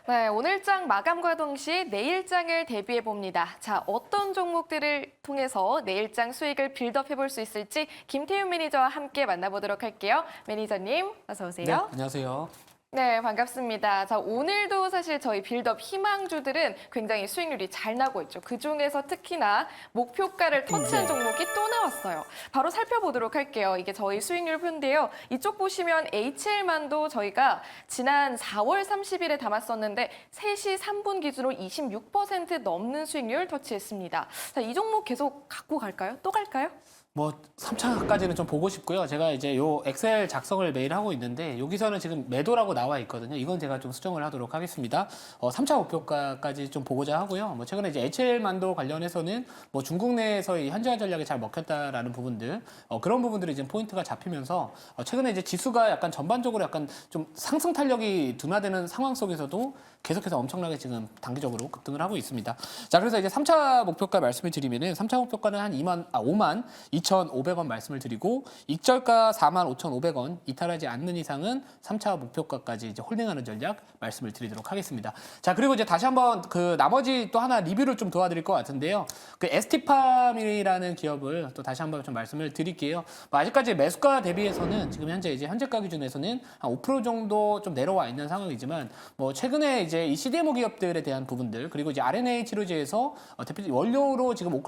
네, 오늘장 마감과 동시에 내일장을 대비해 봅니다. 자, 어떤 종목들을 통해서 내일장 수익을 빌드업 해볼 수 있을지 김태윤 매니저와 함께 만나보도록 할게요. 매니저님, 어서 오세요. 네, 안녕하세요. 네, 반갑습니다. 자, 오늘도 사실 저희 빌드업 희망주들은 굉장히 수익률이 잘 나고 있죠. 그중에서 특히나 목표가를 터치한 종목이 또 나왔어요. 바로 살펴보도록 할게요. 이게 저희 수익률 표인데요. 이쪽 보시면 HL만도 저희가 지난 4월 30일에 담았었는데 3시 3분 기준으로 26% 넘는 수익률 터치했습니다. 자, 이 종목 계속 갖고 갈까요? 또 갈까요? 뭐 3차까지는 좀 보고 싶고요. 제가 이제 요 엑셀 작성을 매일 하고 있는데 여기서는 지금 매도라고 나와 있거든요. 이건 제가 좀 수정을 하도록 하겠습니다. 3차 목표가까지 좀 보고자 하고요. 뭐 최근에 이제 HL만도 관련해서는 뭐 중국 내에서의 현지화 전략이 잘 먹혔다라는 부분들, 그런 부분들이 지금 포인트가 잡히면서 최근에 이제 지수가 약간 전반적으로 약간 좀 상승 탄력이 둔화되는 상황 속에서도 계속해서 엄청나게 지금 단기적으로 급등을 하고 있습니다. 자, 그래서 이제 3차 목표가 말씀을 드리면은 3차 목표가는 한 5만 2,500원 말씀을 드리고 익절가 45,500원 이탈하지 않는 이상은 3차 목표가까지 이제 홀딩하는 전략 말씀을 드리도록 하겠습니다. 자, 그리고 이제 다시 한번 그 나머지 또 하나 리뷰를 좀 도와드릴 것 같은데요. 그 ST팜이라는 기업을 또 다시 한번 좀 말씀을 드릴게요. 뭐 아직까지 매수가 대비해서는 지금 현재가 기준에서는 한 5% 정도 좀 내려와 있는 상황이지만 뭐 최근에 이제 이 CDMO 기업들에 대한 부분들 그리고 이제 RNA 치료제에서 대표적인 원료로 지금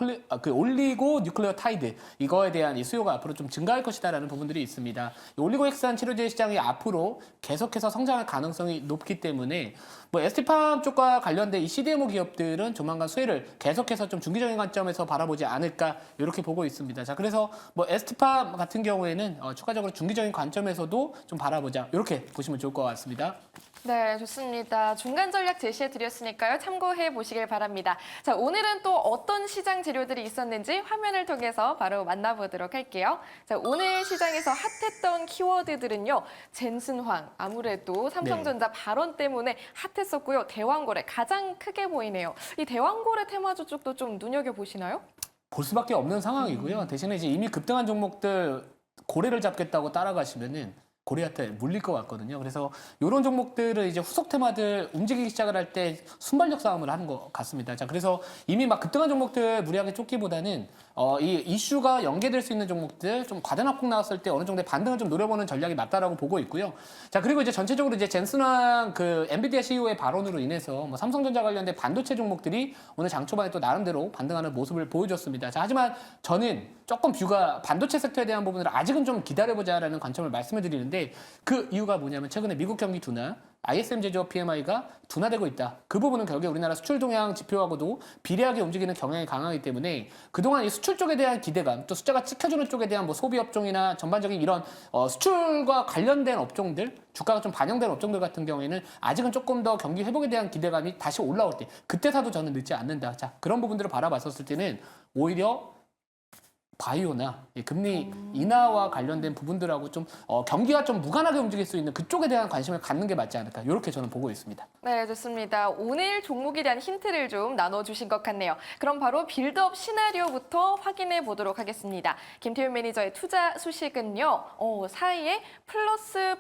올리고 뉴클레어 타이드 이거에 대한 이 수요가 앞으로 좀 증가할 것이다라는 부분들이 있습니다. 이 올리고핵산 치료제 시장이 앞으로 계속해서 성장할 가능성이 높기 때문에 뭐 ST팜 쪽과 관련된 이 CDMO 기업들은 조만간 수혜를 계속해서 좀 중기적인 관점에서 바라보지 않을까 이렇게 보고 있습니다. 자, 그래서 뭐 ST팜 같은 경우에는 추가적으로 중기적인 관점에서도 좀 바라보자 이렇게 보시면 좋을 것 같습니다. 네, 좋습니다. 중간 전략 제시해 드렸으니까요. 참고해 보시길 바랍니다. 자, 오늘은 또 어떤 시장 재료들이 있었는지 화면을 통해서 바로 만나보도록 할게요. 자, 오늘 시장에서 핫했던 키워드들은요. 젠슨황, 아무래도 삼성전자 발언 때문에 핫했었고요. 대왕거래 가장 크게 보이네요. 이 대왕거래 테마주 쪽도 좀 눈여겨보시나요? 볼 수밖에 없는 상황이고요. 대신에 이제 이미 급등한 종목들 고래를 잡겠다고 따라가시면은 고래한테 물릴 것 같거든요. 그래서 이런 종목들은 이제 후속 테마들 움직이기 시작을 할 때 순발력 싸움을 하는 것 같습니다. 자, 그래서 이미 막 급등한 종목들 무리하게 쫓기보다는 이 이슈가 연계될 수 있는 종목들 좀 과대낙폭 나왔을 때 어느 정도의 반등을 좀 노려보는 전략이 맞다라고 보고 있고요. 자, 그리고 이제 전체적으로 이제 젠슨왕 그 엔비디아 CEO의 발언으로 인해서 뭐 삼성전자 관련된 반도체 종목들이 오늘 장 초반에 또 나름대로 반등하는 모습을 보여줬습니다. 자, 하지만 저는 조금 뷰가 반도체 섹터에 대한 부분을 아직은 좀 기다려보자라는 관점을 말씀을 드리는데 그 이유가 뭐냐면 최근에 미국 경기 둔화, ISM 제조업 PMI가 둔화되고 있다. 그 부분은 결국에 우리나라 수출 동향 지표하고도 비례하게 움직이는 경향이 강하기 때문에 그동안 이 수출 쪽에 대한 기대감, 또 숫자가 찍혀주는 쪽에 대한 뭐 소비 업종이나 전반적인 이런 수출과 관련된 업종들, 주가가 좀 반영된 업종들 같은 경우에는 아직은 조금 더 경기 회복에 대한 기대감이 다시 올라올 때 그때 사도 저는 늦지 않는다. 자, 그런 부분들을 바라봤었을 때는 오히려 바이오나 금리 인하와 관련된 부분들하고 좀 경기가 좀 무관하게 움직일 수 있는 그쪽에 대한 관심을 갖는 게 맞지 않을까 이렇게 저는 보고 있습니다. 네, 좋습니다. 오늘 종목에 대한 힌트를 좀 나눠주신 것 같네요. 그럼 바로 빌드업 시나리오부터 확인해 보도록 하겠습니다. 김태윤 매니저의 투자 소식은요. 사이에 플러스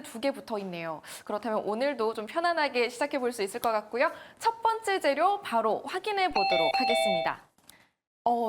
두 개 붙어 있네요. 그렇다면 오늘도 좀 편안하게 시작해 볼 수 있을 것 같고요. 첫 번째 재료 바로 확인해 보도록 하겠습니다.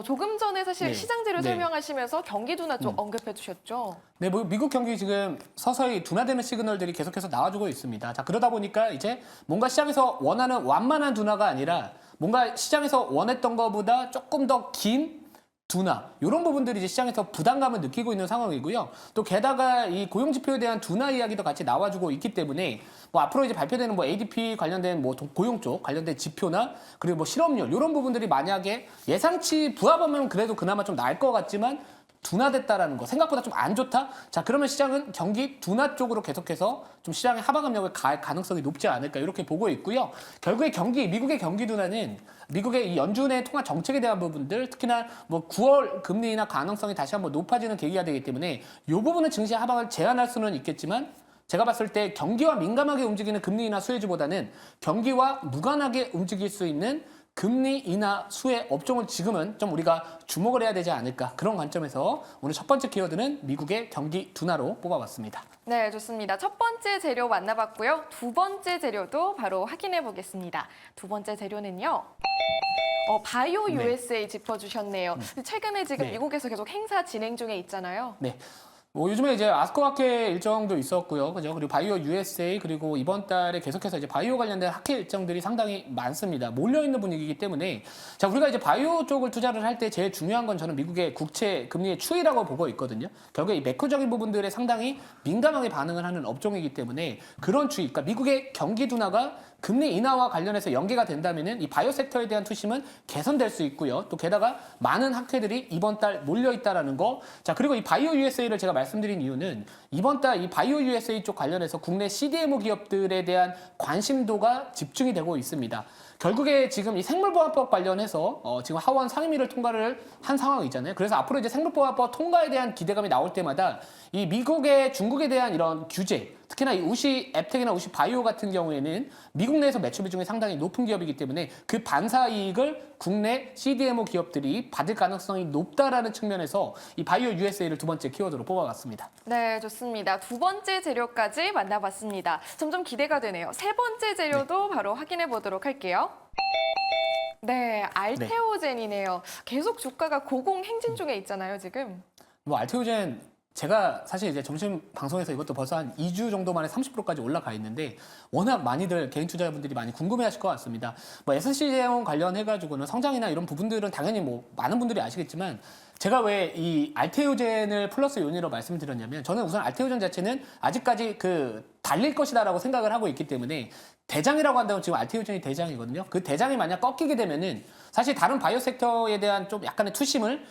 조금 전에 사실 네. 시장 재료 네. 설명하시면서 경기 둔화 좀 언급해 주셨죠? 네, 뭐 미국 경기 지금 서서히 둔화되는 시그널들이 계속해서 나와주고 있습니다. 자, 그러다 보니까 이제 뭔가 시장에서 원하는 완만한 둔화가 아니라 뭔가 시장에서 원했던 것보다 조금 더 긴 둔화 이런 부분들이 이제 시장에서 부담감을 느끼고 있는 상황이고요. 또 게다가 이 고용 지표에 대한 둔화 이야기도 같이 나와주고 있기 때문에 뭐 앞으로 이제 발표되는 뭐 ADP 관련된 뭐 고용 쪽 관련된 지표나 그리고 뭐 실업률 이런 부분들이 만약에 예상치 부합하면 그래도 그나마 좀 나을 것 같지만 둔화됐다라는 거 생각보다 좀 안 좋다. 자, 그러면 시장은 경기 둔화 쪽으로 계속해서 좀 시장의 하방 압력을 가할 가능성이 높지 않을까 이렇게 보고 있고요. 결국에 미국의 경기 둔화는 미국의 이 연준의 통화 정책에 대한 부분들 특히나 뭐 9월 금리 인하 가능성이 다시 한번 높아지는 계기가 되기 때문에 이 부분은 증시 하방을 제한할 수는 있겠지만 제가 봤을 때 경기와 민감하게 움직이는 금리 인하 수혜주보다는 경기와 무관하게 움직일 수 있는 금리 인하 수혜 업종을 지금은 좀 우리가 주목을 해야 되지 않을까 그런 관점에서 오늘 첫 번째 키워드는 미국의 경기 둔화로 뽑아봤습니다. 네, 좋습니다. 첫 번째 재료 만나봤고요. 두 번째 재료도 바로 확인해 보겠습니다. 두 번째 재료는요. 바이오 네. USA 짚어주셨네요. 최근에 지금 네. 미국에서 계속 행사 진행 중에 있잖아요. 네. 뭐 요즘에 이제 아스코학회 일정도 있었고요. 그죠? 그리고 바이오 USA 그리고 이번 달에 계속해서 이제 바이오 관련된 학회 일정들이 상당히 많습니다. 몰려 있는 분위기이기 때문에 자, 우리가 이제 바이오 쪽을 투자를 할 때 제일 중요한 건 저는 미국의 국채 금리의 추이라고 보고 있거든요. 결국에 이 매크로적인 부분들에 상당히 민감하게 반응을 하는 업종이기 때문에 그런 추이, 그러니까 미국의 경기 둔화가 금리 인하와 관련해서 연계가 된다면은 이 바이오 섹터에 대한 투심은 개선될 수 있고요. 또 게다가 많은 학회들이 이번 달 몰려 있다라는 거. 자, 그리고 이 바이오 USA를 제가 말씀드린 이유는 이번 달 이 바이오 USA 쪽 관련해서 국내 CDMO 기업들에 대한 관심도가 집중이 되고 있습니다. 결국에 지금 이 생물보안법 관련해서 지금 하원 상임위를 통과를 한 상황이잖아요. 그래서 앞으로 이제 생물보안법 통과에 대한 기대감이 나올 때마다 이 미국의 중국에 대한 이런 규제, 특히나 이 우시 앱텍이나 우시 바이오 같은 경우에는 미국 내에서 매출 비중이 상당히 높은 기업이기 때문에 그 반사 이익을 국내 CDMO 기업들이 받을 가능성이 높다라는 측면에서 이 바이오 USA를 두 번째 키워드로 뽑아봤습니다. 네, 좋습니다. 두 번째 재료까지 만나봤습니다. 점점 기대가 되네요. 세 번째 재료도 바로 확인해 보도록 할게요. 네, 알테오젠이네요. 계속 주가가 고공행진 중에 있잖아요, 지금. 뭐 알테오젠 제가 사실 이제 점심 방송에서 이것도 벌써 한 2주 정도 만에 30%까지 올라가 있는데 워낙 많이들 개인 투자자분들이 많이 궁금해하실 것 같습니다. 뭐 SC제형 관련해가지고는 성장이나 이런 부분들은 당연히 뭐 많은 분들이 아시겠지만 제가 왜 이 알테오젠을 플러스 요인으로 말씀드렸냐면 저는 우선 알테오젠 자체는 아직까지 그 달릴 것이다라고 생각을 하고 있기 때문에 대장이라고 한다면 지금 알테오젠이 대장이거든요. 그 대장이 만약 꺾이게 되면은 사실 다른 바이오 섹터에 대한 좀 약간의 투심을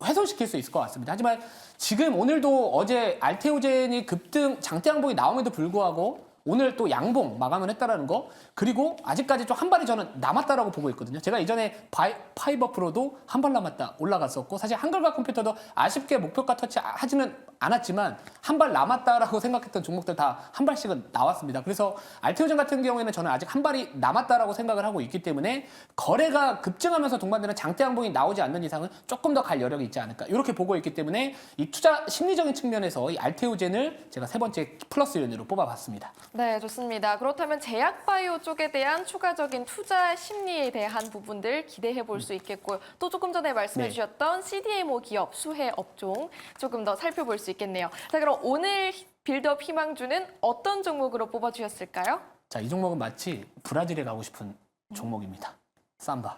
훼손시킬 수 있을 것 같습니다. 하지만 지금 오늘도 어제 알테오젠이 급등 장대 양봉이 나옴에도 불구하고 오늘 또 양봉 마감을 했다라는 거 그리고 아직까지 좀 한 발이 저는 남았다라고 보고 있거든요. 제가 이전에 파이버 프로도 한 발 남았다 올라갔었고 사실 한글과 컴퓨터도 아쉽게 목표가 터치하지는 않았지만 한 발 남았다라고 생각했던 종목들 다 한 발씩은 나왔습니다. 그래서 알테오젠 같은 경우에는 저는 아직 한 발이 남았다라고 생각을 하고 있기 때문에 거래가 급증하면서 동반되는 장대 양봉이 나오지 않는 이상은 조금 더 갈 여력이 있지 않을까 이렇게 보고 있기 때문에 이 투자 심리적인 측면에서 이 알테오젠을 제가 세 번째 플러스 요인으로 뽑아봤습니다. 네, 좋습니다. 그렇다면 제약바이오 쪽에 대한 추가적인 투자 심리에 대한 부분들 기대해 볼 수 있겠고요. 또 조금 전에 말씀해 네. 주셨던 CDMO 기업 수혜 업종 조금 더 살펴볼 수 있겠네요. 자, 그럼 오늘 빌드업 희망주는 어떤 종목으로 뽑아주셨을까요? 자, 이 종목은 마치 브라질에 가고 싶은 종목입니다. 삼바.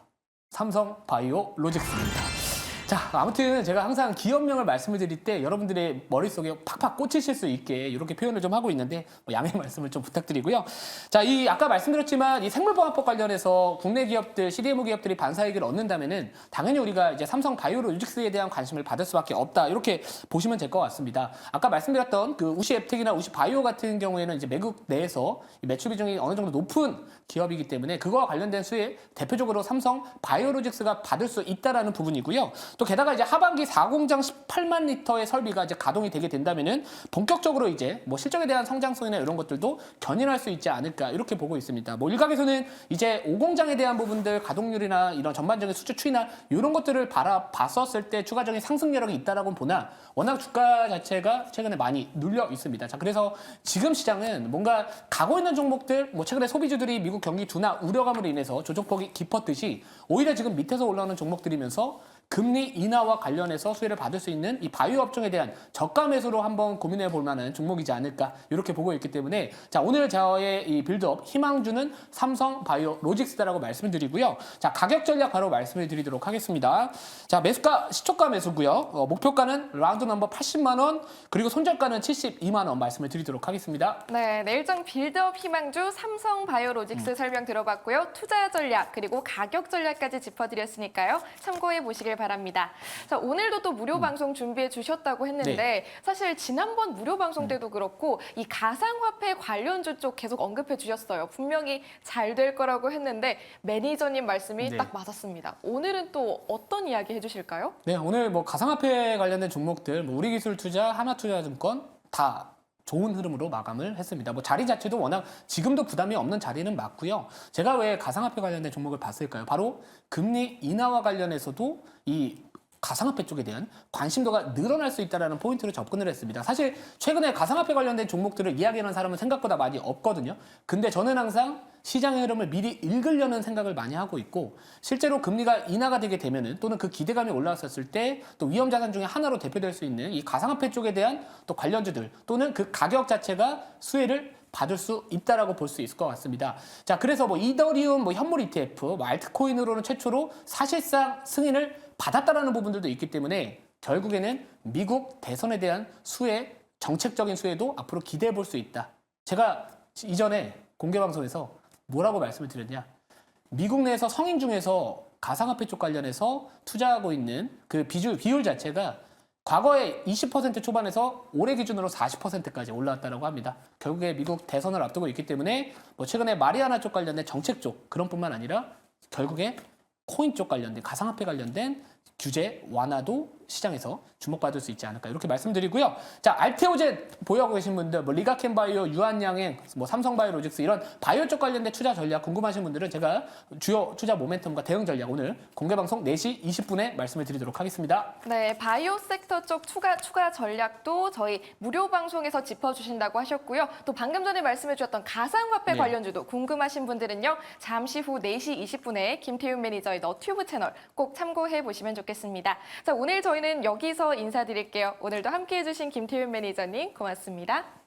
삼성 바이오 로직스입니다. 자, 아무튼 제가 항상 기업명을 말씀을 드릴 때 여러분들의 머릿속에 팍팍 꽂히실 수 있게 이렇게 표현을 좀 하고 있는데 양해 말씀을 좀 부탁드리고요. 자, 이 아까 말씀드렸지만 이 생물보안법 관련해서 국내 기업들, CDMO 기업들이 반사이익을 얻는다면은 당연히 우리가 이제 삼성 바이오 로직스에 대한 관심을 받을 수밖에 없다. 이렇게 보시면 될 것 같습니다. 아까 말씀드렸던 그 우시 앱텍이나 우시 바이오 같은 경우에는 이제 미국 내에서 매출 비중이 어느 정도 높은 기업이기 때문에 그거와 관련된 수혜 대표적으로 삼성 바이오로직스가 받을 수 있다라는 부분이고요. 또 게다가 이제 하반기 4공장 18만 리터의 설비가 이제 가동이 되게 된다면은 본격적으로 이제 뭐 실적에 대한 성장성이나 이런 것들도 견인할 수 있지 않을까 이렇게 보고 있습니다. 뭐 일각에서는 이제 5공장에 대한 부분들 가동률이나 이런 전반적인 수주 추이나 이런 것들을 바라봤었을 때 추가적인 상승 여력이 있다라고 보나 워낙 주가 자체가 최근에 많이 눌려 있습니다. 자, 그래서 지금 시장은 뭔가 가고 있는 종목들, 뭐 최근에 소비주들이 미국 경기 둔화 우려감으로 인해서 조정폭이 깊었듯이 오히려 지금 밑에서 올라오는 종목들이면서 금리 인하와 관련해서 수혜를 받을 수 있는 이 바이오 업종에 대한 저가 매수로 한번 고민해 볼 만한 종목이지 않을까 이렇게 보고 있기 때문에 자, 오늘 저의 이 빌드업 희망주는 삼성 바이오 로직스다라고 말씀을 드리고요. 자, 가격 전략 바로 말씀을 드리도록 하겠습니다. 자, 매수가 시초가 매수고요. 목표가는 라운드 넘버 80만 원 그리고 손절가는 72만 원 말씀을 드리도록 하겠습니다. 네, 내일장 빌드업 희망주 삼성 바이오로직스 설명 들어봤고요. 투자 전략 그리고 가격 전략까지 짚어드렸으니까요. 참고해 보시길 바랍니다. 자, 오늘도 또 무료 방송 준비해 주셨다고 했는데 사실 지난번 무료 방송 때도 그렇고 이 가상화폐 관련주 쪽 계속 언급해 주셨어요. 분명히 잘 될 거라고 했는데 매니저님 말씀이 네. 딱 맞았습니다. 오늘은 또 어떤 이야기 해주실까요? 네, 오늘 뭐 가상화폐 관련된 종목들, 뭐 우리기술투자, 하나투자증권 다 좋은 흐름으로 마감을 했습니다. 뭐 자리 자체도 워낙 지금도 부담이 없는 자리는 맞고요. 제가 왜 가상화폐 관련된 종목을 봤을까요? 바로 금리 인하와 관련해서도 이 가상화폐 쪽에 대한 관심도가 늘어날 수 있다는 포인트로 접근을 했습니다. 사실 최근에 가상화폐 관련된 종목들을 이야기하는 사람은 생각보다 많이 없거든요. 근데 저는 항상 시장의 흐름을 미리 읽으려는 생각을 많이 하고 있고 실제로 금리가 인하가 되게 되면은 또는 그 기대감이 올라왔었을 때 또 위험 자산 중에 하나로 대표될 수 있는 이 가상화폐 쪽에 대한 또 관련주들 또는 그 가격 자체가 수혜를 받을 수 있다라고 볼 수 있을 것 같습니다. 자, 그래서 뭐 이더리움, 뭐 현물 ETF, 뭐 알트코인으로는 최초로 사실상 승인을 받았다라는 부분들도 있기 때문에 결국에는 미국 대선에 대한 수혜, 정책적인 수혜도 앞으로 기대해 볼 수 있다. 제가 이전에 공개 방송에서 뭐라고 말씀을 드렸냐? 미국 내에서 성인 중에서 가상화폐 쪽 관련해서 투자하고 있는 그 비율 자체가 과거에 20% 초반에서 올해 기준으로 40%까지 올라왔다고 합니다. 결국에 미국 대선을 앞두고 있기 때문에 뭐 최근에 마리아나 쪽 관련된 정책 쪽 그런 뿐만 아니라 결국에 코인 쪽 관련된 가상화폐 관련된 규제 완화도 시장에서 주목받을 수 있지 않을까 이렇게 말씀드리고요. 자, 알테오제 보유하고 계신 분들, 뭐 리가켄바이오, 유한양행, 뭐 삼성바이오로직스 이런 바이오 쪽 관련된 투자 전략 궁금하신 분들은 제가 주요 투자 모멘텀과 대응 전략 오늘 공개 방송 4시 20분에 말씀을 드리도록 하겠습니다. 네, 바이오 섹터 쪽 추가 전략도 저희 무료 방송에서 짚어주신다고 하셨고요. 또 방금 전에 말씀해 주셨던 가상화폐 네. 관련주도 궁금하신 분들은요. 잠시 후 4시 20분에 김태윤 매니저의 너튜브 채널 꼭 참고해 보시면 좋겠습니다. 자, 오늘 저희는 여기서 인사드릴게요. 오늘도 함께해 주신 김태윤 매니저님 고맙습니다.